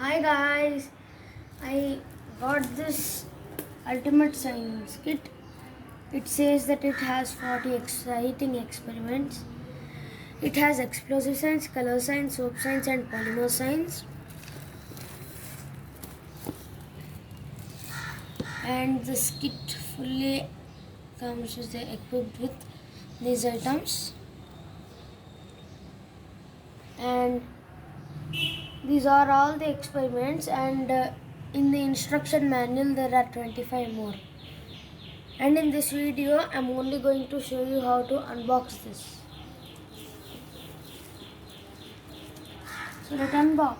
Hi guys, I got this ultimate science kit. It says that it has 40 exciting experiments. It has explosive science, color science, soap science, and polymer science. And this kit fully comes equipped with these items. And these are all the experiments, and in the instruction manual there are 25 more. And in this video I'm only going to show you how to unbox this. So let's unbox.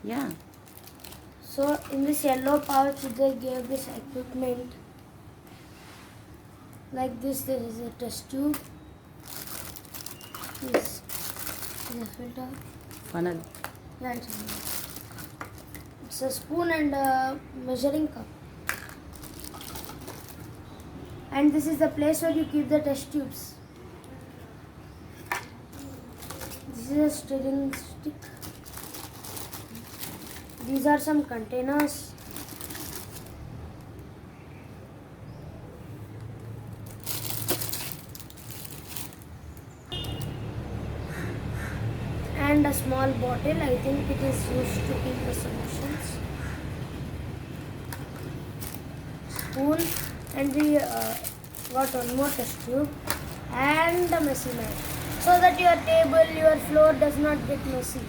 Yeah. So in this yellow pouch they gave this equipment. Like this, there is a test tube. This is a filter. Funnel. Yeah, it's a spoon and a measuring cup. And this is the place where you keep the test tubes. This is a stirring stick. These are some containers. And a small bottle. I think it is used to keep the solutions. Spoon, and we got one more test tube and a messy mat, so that your table, your floor does not get messy.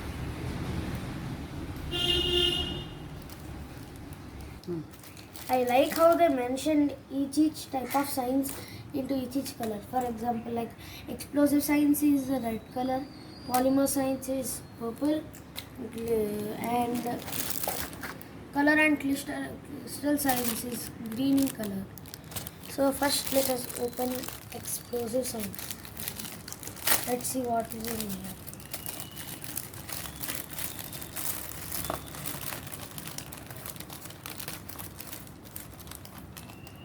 I like how they mentioned each type of science into each color. For example, like explosive science is the red color, polymer science is purple, and color and crystal science is green in color. So first let us open explosive science. Let's see what is in here.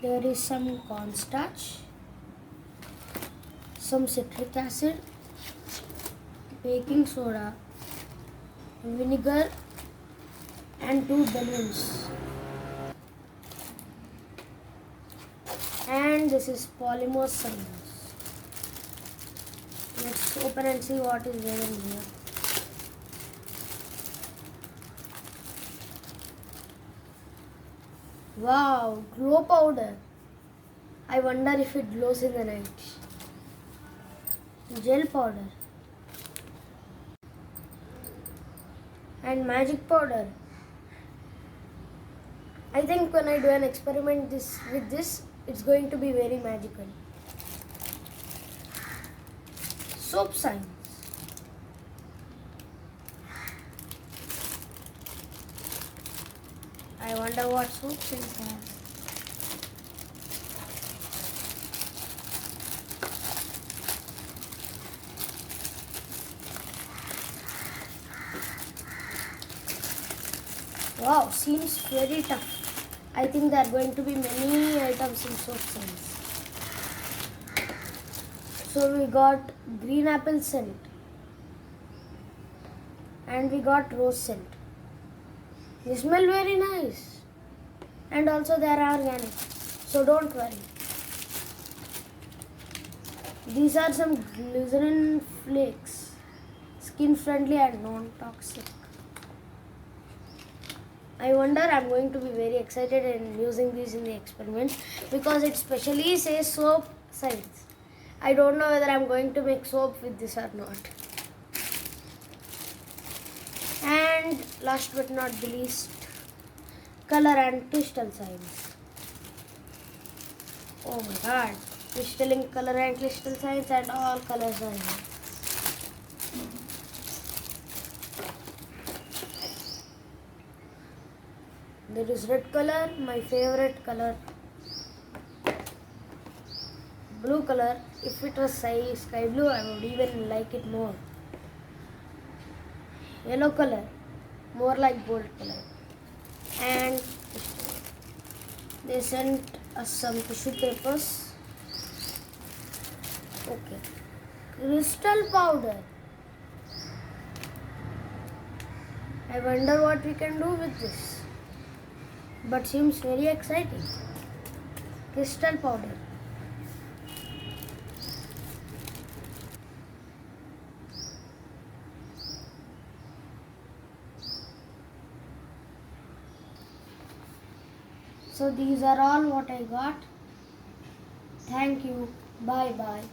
There is some cornstarch, some citric acid, baking soda, vinegar, and 2 balloons. And this is polymer science. Let's open and see what is there in here. Wow, glow powder. I wonder if it glows in the night. Gel powder. And magic powder. I think when I do an experiment with this, it's going to be very magical. Soap science. I wonder what soap science has. Wow, seems very tough. I think there are going to be many items in soap science. So we got green apple scent. And we got rose scent. They smell very nice. And also they are organic. So don't worry. These are some glycerin flakes. Skin friendly and non-toxic. I wonder, I'm going to be very excited in using these in the experiment, because it specially says soap science. I don't know whether I'm going to make soap with this or not. And last but not the least, color and crystal science. Oh my god, crystalline color and crystal science, and all colors are here. There is red color, my favorite color. Blue color, if it was sky blue, I would even like it more. Yellow color, more like gold color. And They sent us some tissue papers. Okay. Crystal powder. I wonder what we can do with this. But seems very exciting. Crystal powder. So these are all what I got. Thank you. Bye bye.